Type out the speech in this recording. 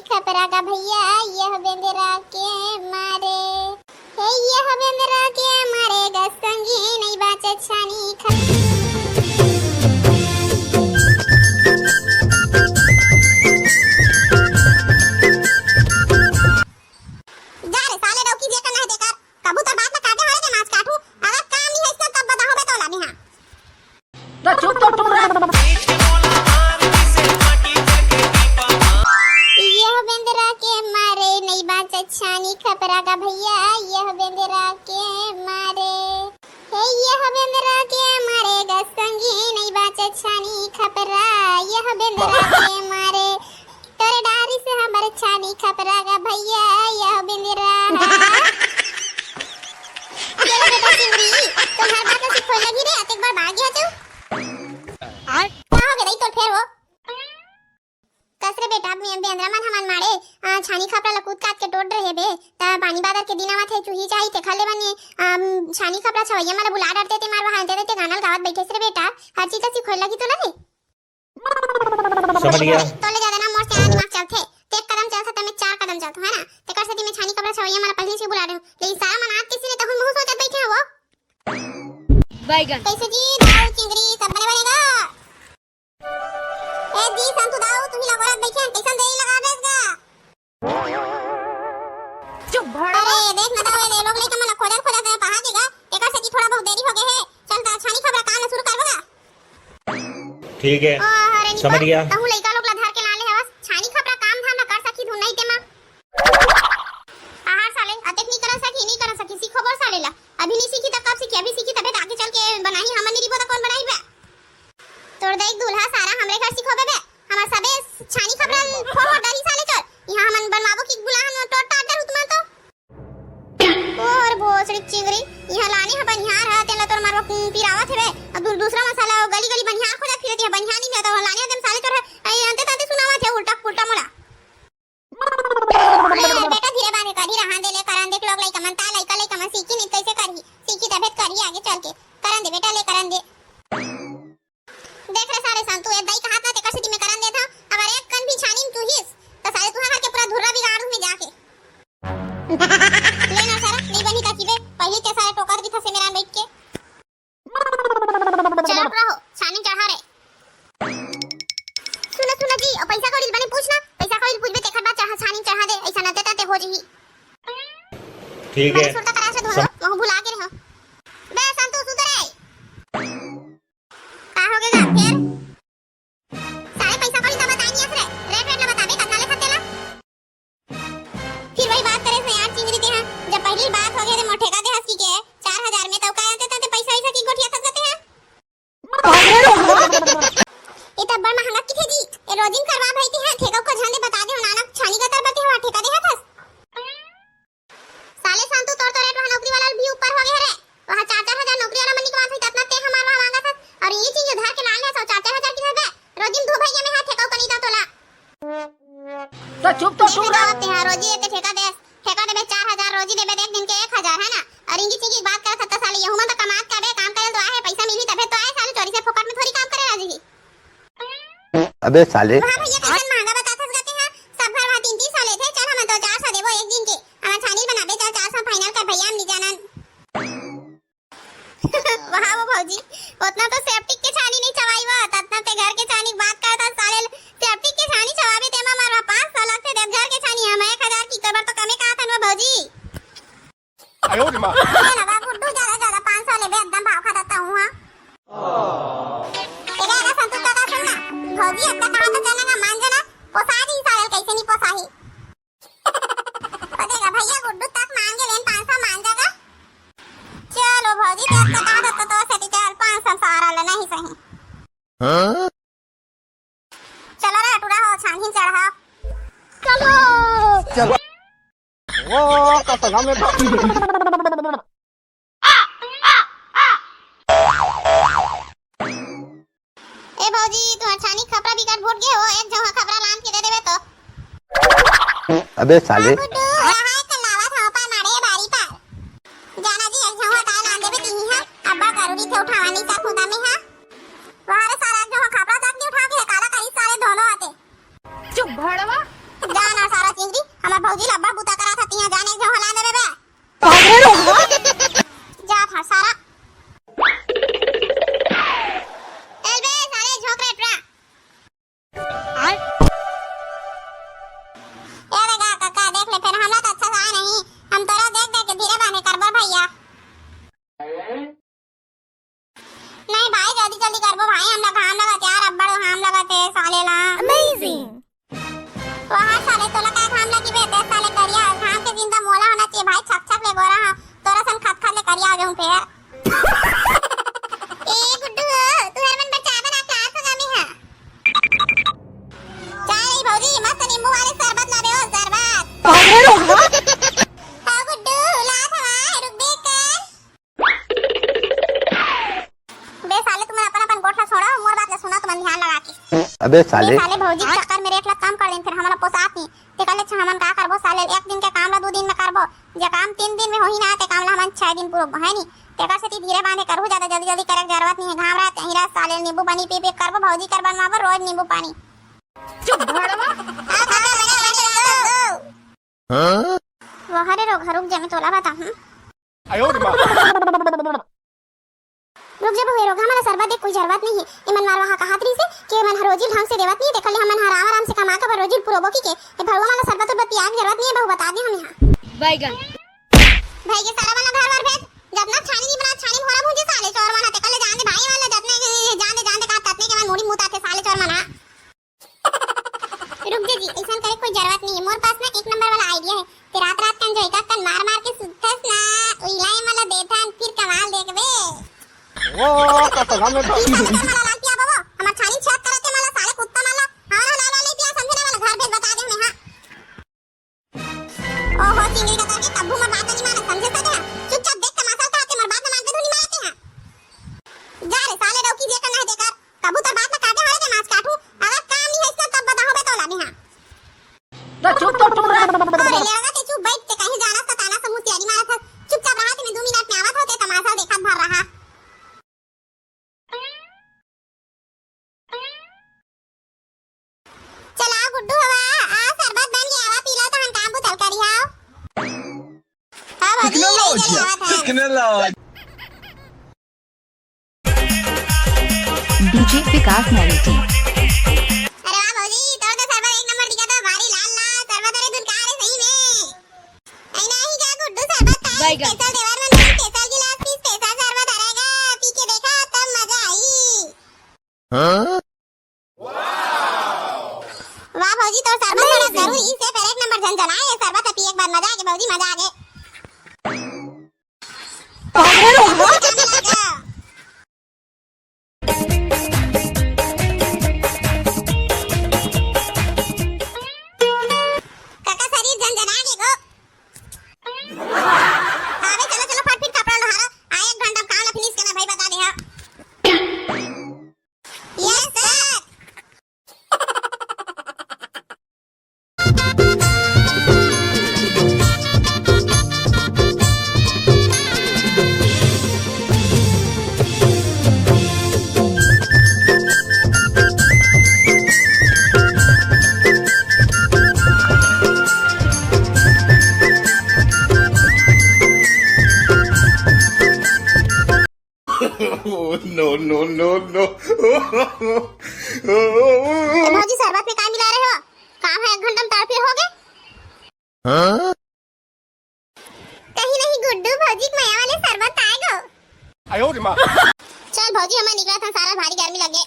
खपरा का भैया यह बेंदरा के मारे हे यह बेंदरा के मारे गसंगी नहीं बाचे छानी छानी खपरा का भैया यह बेंदरा के मारे हे यह बेंदरा के मारे गसंगी नहीं बाचे छानी खपरा यह बेंदरा के मारे तोरे डारी से हमर छानी खपरा का भैया यह बेंदरा चलो बेटा चिंगरी तुम्हार बात से खोल लगी रे एक बार भाग गया तू आ क्या हो गया तो फिर वो कसरे बेटा बेंदरा मन हमन मारे छानी खपरा लकूत काट के टोट रहे बे ता पानी बादर के दिनावा थे चूही चाही थे खले बने छानी खपरा छवैया मारा बुला डरते थे मार वहां ते गानल गावत बैठे से बेटा हर चीज से खोल लगी तो ना रे समझ गया तो ले ज्यादा ना मोर से दिमाग चलथे ते एक कदम चलता तमे चार कदम चलतो है ना ते कर से में छानी खपरा छवैया मारा पहले से बुला रहे हो लेकिन सारा मन आज किसी ने तो मुंह सोचत बैठे हो बैगन कैसे जी दाऊ चिंगरी सब बनेगा ए दी संतु दाऊ तुम ही लगोरा बैठे कैसन देई लगा देगा चुप भड़ा अरे देख ना दाऊ ये लोग लेके मन खोदर खोदर दे पहा देगा एकर से की थोड़ा बहुत देरी हो गए है चल ता छानी खबरा काम शुरू कर होगा ठीक है समझ गया तहु लइका लोग ला धर के लाले हवस छानी खबरा काम धाम ना कर सकी धुन नहीं तेमा आहार साले अतेक नहीं कर सकी सीखो बर साले ला अभी नहीं सीखी तब कब सीखी अभी सीखी तबे आगे चल के बनाई हमन नहीं रिबो त कौन बनाई बे तोड़ देख दूल्हा सारा हमरे घर सिखोबे बे हमर सबे छानी खबरा खो डरी साले चल यहां हमन बनवाबो की बुला हम टोट टाट डर उतमा तो और भोसड़ी चिंगरी यहां लाने ह बनिहार ह तेला तोर मारबो पिरावत हेबे अब दूसरा मसाला गली गली बनिहार खोजा फिरत है बनिहार नहीं तो लाने देम साले तोर अंते ताते सुनावत है उल्टा पुल्टा मोला बेटा धीरे बाने करी रहां दे ले करन देख लोग लइका मन ता लइका मन सीखी नहीं कैसे करही सीखी तबे करही आगे चल के करन दे बेटा ले करन दे देख रे सारे संतु ए दाई का हाथ ना ते कसदी में करन दे था अगर एक कन भी छानी में चूहिस तो सारे तुहार के पूरा धुर्रा बिगाड़ू में जाके ले ना सारा नहीं बनी का कीबे पहले के सारे टोकर भी था से मेरा बैठ के चल रहो छानी चढ़ा रे सुनो जी और पैसा कौड़ी बने पूछना पैसा कौड़ी पूछबे ते खडा चाह छानी चढ़ा दे ऐसा न देता ते हो जही ठीक है सुरता करा से धो वह भुला के रहो बे संतु सुधरे का हो गया फिर सारे पैसा कौड़ी तो बताई नहीं असरे रेट ना बताबे कितना ले खतेला फिर वही बात करे से यार चिंगरी दे हां जब पहली बात हो गई रे मोठे का दे हंसी के 4000 में तो का आते ते पैसा वैसा की गोठिया थक जाते हैं ये तो बड़ महंगा की थे जी ये रोजिंग करवा भाई थी हां ठेका को झंडे बता दे नानक छानी का तर बते हो ठेका दे हथस साले संतु तोर तो रेट वहां नौकरी वाला भी ऊपर हो गया रे वहां 4-4000 नौकरी वाला मनी कमात है इतना ते हमार वहां मांगा था और ये चीज उधार के लाल है 4-4000 की है रोजिंग दो भैया में हाथ ठेका को नहीं दा तोला तो चुप तो सुन रहा है रोजी ये ठेका दे 4000 रोजी देबे एक दिन के 1000 है ना और इंगी चीज की बात कर सकता साले यहू मन तो कमात का बे काम करे तो आए पैसा मिली तबे तो आए साले चोरी से फोकट में थोड़ी काम करे राजी अबे साले हां भैया कैसे महंगा बताता जाते हैं सब घर वहां 3-3 साले थे चल हम तो 400 देबो एक दिन के हम छानी बनाबे चल 400 फाइनल कर भैया हम नहीं जाना वहां वो भौजी उतना तो सेफ्टिक के छानी नहीं चवाई वो ततना ते घर के छानी बात करता साले सेफ्टिक के छानी चवाबे ते मारवा 500 लाख से देव घर के छानी हम 1000 की कबर तो कमे कहा था वो भौजी आयो रे मां लगा गुड्डू ज्यादा 500 ले बे एकदम भाव खा देता हूं हां तेरा का संतु का सुनना भौजी अपना कहा तो चलेगा मान जाना पोसाही साले कैसे नहीं पोसाही पतेगा भैया गुड्डू तक मांगे लेन 500 मान जाएगा चलो भौजी तेरा का कहा तो सती चल 500 सारा ले नहीं सही हां चलो रे टुरा हो छानी चढ़ा चल वो का हमें ए भौजी तू छानी खपरा बिगाड़ भूल गए हो एक जगह खपरा लान के दे देबे तो अबे साले गुड्डू हाय कलावा था पर मारे बारी पर जाना जी एक जगह का लान देबे तीही है अब्बा करूरी थे उठावा नहीं सा खुदा में हां वहां सारा जगह खपरा तक नहीं उठा के काला कहीं सारे दोनों आते चुप भड़वा जाना भौजी लब्बा बुता करा था तिया जाने जो हला दे बे जा था सारा एलबे सारे झोकरे ट्रा आय ए बेगा काका देख ले फिर हमरा तो अच्छा सा नहीं हम तोरा देख देख के धीरे बाने करबो भैया नहीं भाई जल्दी जल्दी करबो भाई हम लोग काम लगाते यार अब्बड़ हम लगाते साले ला अमेजिंग वहां साले तो लगा काम लगी बे ते साले करिया काम के जिंदा मोला होना चाहिए भाई छक छक ले गोरा तोरा सन खत खत ले करिया आ जाऊं पे ए गुड्डू तू हर मन बचा बना का सगा में है चाय भौजी मस्त नींबू वाले शरबत ला दे ओ शरबत हां गुड्डू ला था रुक बे कर बे साले तुम अपन अपन गोठा छोड़ो मोर बात ले सुना तुम ध्यान लगा के अबे साले साले भौजी के चक्कर में एक लाख काम कर दिन फिर हमरा पोसात नहीं ते कले छ हमन का करबो साले एक दिन के काम ला 2 दिन में करबो जे काम 3 दिन में होही ना ते काम ला हमन 6 दिन पूरा है नी ते का से धीरे बांधे करहु ज्यादा जल्दी जल्दी करे जरूरत नहीं है घाम रहा तेरा साले नींबू पानी पी पी करबो भौजी कर बनवाबो रोज नींबू पानी चुप भड़वा वो हरे रो घर रुक जा मैं तोला बता रुक जा बहु रोगा हमारा शरबत देख कोई जरूरत नहीं है इमन मार वहां कहात रही से कि मन रोजी ढंग से देवत नहीं देखले हमन हर आराम से कमा के रोजी पुरोबो की के ए भगवा वाला शरबत तो पिया की जरूरत नहीं है बहु बता दे हम यहां बैगन भाई के सारा वाला घर वार भेज जब ना छानी नहीं बना छानी भरा मुझे साले चोर मना ते कले जान दे भाई वाला जतने जान दे का ततने के मन मुड़ी मुता थे साले चोर मना रुक जा जी ऐसा करे कोई जरूरत नहीं है मोर पास ना 1 नंबर वाला आईडिया है ते रात रात कन जो एक कन मार मार के सुतस ना इलाई वाला देता फिर कमाल देखबे ओ कसम में माला लाल पिया बाबा हमार छानी छेक करते माला साले कुत्ता माला हां लाल वाले पिया समझने वाला घर भेज बता दे हमें हां ओहो चिंगड़ी का करके तब्बू में बात नहीं माने समझे सके चुपचाप देख तमाशा उतारते मर बात मान के धुनी मारते हैं जा रे साले डौकी जे करना है देखकर कबूतर बात में काटे हारे के मांस काटू अगर काम नहीं है इसका तब बताओ बे तोला भी हां तो चुप तो तुम रह अरे लेगा ते चुप बैठ के कहीं जाना था ताना समूह तैयारी मारा था चुपचाप रहा में 2 मिनट में आवत होते तमाशा देखत भर रहा चला गुड्डू हवा आ शरबत बन गया हवा पी लो तो हम काम बुतल करी आओ हां टेक्नोलॉजी डीजे विकास नैरेटिव। अरे वाह भौजी तोर तो शरबत 1 नंबर दिखा था भारी लाल लाल शरबत अरे दूध का रे सही में ऐ नहीं क्या गुड्डू शरबत का बैगन। स्पेशल देवर में स्पेशल गिलास पी स्पेशल शरबत आएगा पी के देखा तब मजा आई वाह भौजी तो शरबत बड़ा जरूरी से फिर 1 नंबर जन जनाए ये शरबत पी एक बार मजा आ गया भौजी मजा आ गया काका शरीर जन जना के गो हां बे चलो चलो फट फिर कपड़ा लहारा आ 1 घंटा काम ला फिनिश करना भाई बता दे हां yes sir no no no no भौजी शरबत में काम मिला रहे हो काम है 1 घंटा में तार फिर हो गए कहीं नहीं गुड्डू भौजी माया वाले शरबत आएगा आयो रे मां चल भौजी हमें निकला था सारा भारी गर्मी लगे